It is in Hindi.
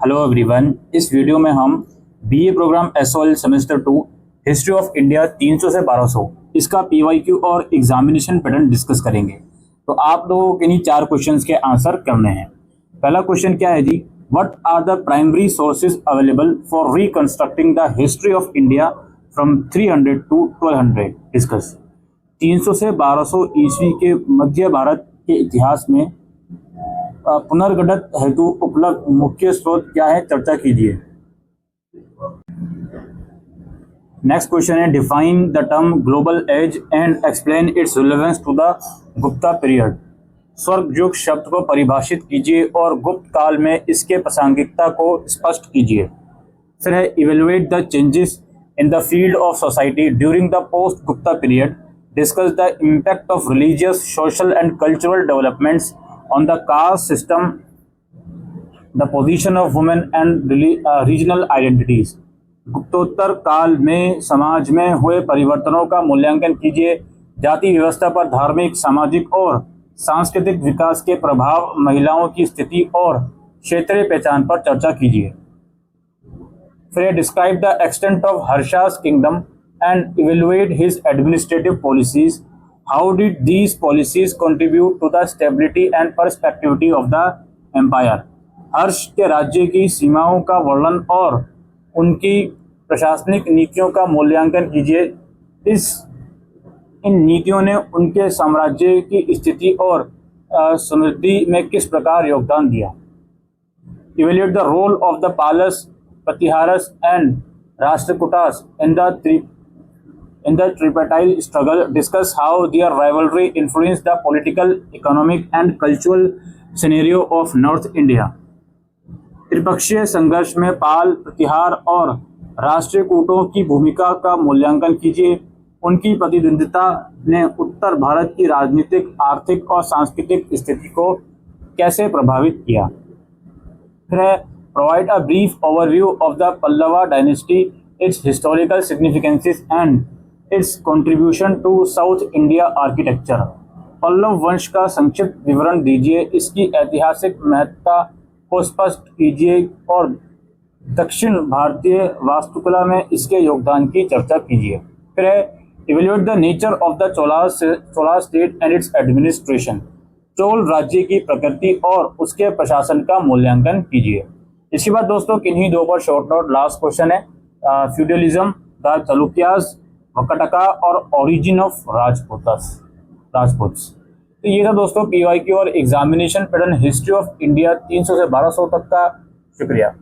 Hello everyone. इस वीडियो में हम BA program SOL semester 2 history of India 300 से 1200 इसका पीवाईक्यू और एग्जामिनेशन पैटर्न डिस्कस करेंगे। तो आप लोगों के लिए 4 क्वेश्चंस के आंसर करने हैं। पहला क्वेश्चन क्या है जी, what are the primary sources available for reconstructing the history of India from 300 to 1200? Discuss. 300 से 1200 ईस्वी के मध्य भारत के इतिहास में पुनर्गठन हेतु उपलब्ध मुख्य स्रोत क्या है, चर्चा कीजिए। नेक्स्ट क्वेश्चन है, define the term global age and explain its relevance to the Gupta period. स्वर्ग युग शब्द को परिभाषित कीजिए और गुप्त काल में इसके प्रासंगिकता को स्पष्ट कीजिए। फिर है, evaluate the changes in the field of society during the post Gupta period. Discuss the impact of religious, social and cultural developments on the caste system, the position of women and regional identities। गुप्तोत्तर काल में समाज में हुए परिवर्तनों का मूल्यांकन कीजिए। जाति व्यवस्था पर धार्मिक, सामाजिक और सांस्कृतिक विकास के प्रभाव, महिलाओं की स्थिति और क्षेत्रीय पहचान पर चर्चा कीजिए। फिर describe the extent of Harsha's kingdom and evaluate his administrative policies. How did these policies contribute to the stability and prosperity of the empire? हर्ष के राज्य की सीमाओं का वर्णन और उनकी प्रशासनिक नीतियों का मूल्यांकन कीजिए। इन नीतियों ने उनके साम्राज्य की स्थिति और समृद्धि में किस प्रकार योगदान दिया। Evaluate the role of the Palas, Pratiharas and Rashtrakutas in the tripartite struggle. Discuss how their rivalry influenced the political, economic and cultural scenario of North India। त्रिपक्षीय संघर्ष में पाल, प्रतिहार और राष्ट्रकूटों की भूमिका का मूल्यांकन कीजिए। उनकी प्रतिद्वंदिता ने उत्तर भारत की राजनीतिक, आर्थिक और सांस्कृतिक स्थिति को कैसे प्रभावित किया। फिर provide a brief overview of the Pallava dynasty, its historical significances and its contribution to South India architecture. Pallava वंश का संक्षिप्त विवरण दीजिए, इसकी ऐतिहासिक महत्ता को स्पष्ट कीजिए और दक्षिण भारतीय वास्तुकला में इसके योगदान की चर्चा कीजिए। फिर evaluate the nature of the Chola state and it's administration. Chola राज्य की प्रकृति और उसके प्रशासन का मूल्यांकन कीजिए। इसके बाद दोस्तों किन्हीं दो पर शॉर्ट नोट लास्ट क्वेश्चन है, फ्यूडलिज्म, द चालुक्यास, वकटका और ओरिजिन ऑफ राजपूत्स। तो ये था दोस्तों पीवाईक्यू और examination pattern history of India 300 से 1200 तक का। शुक्रिया।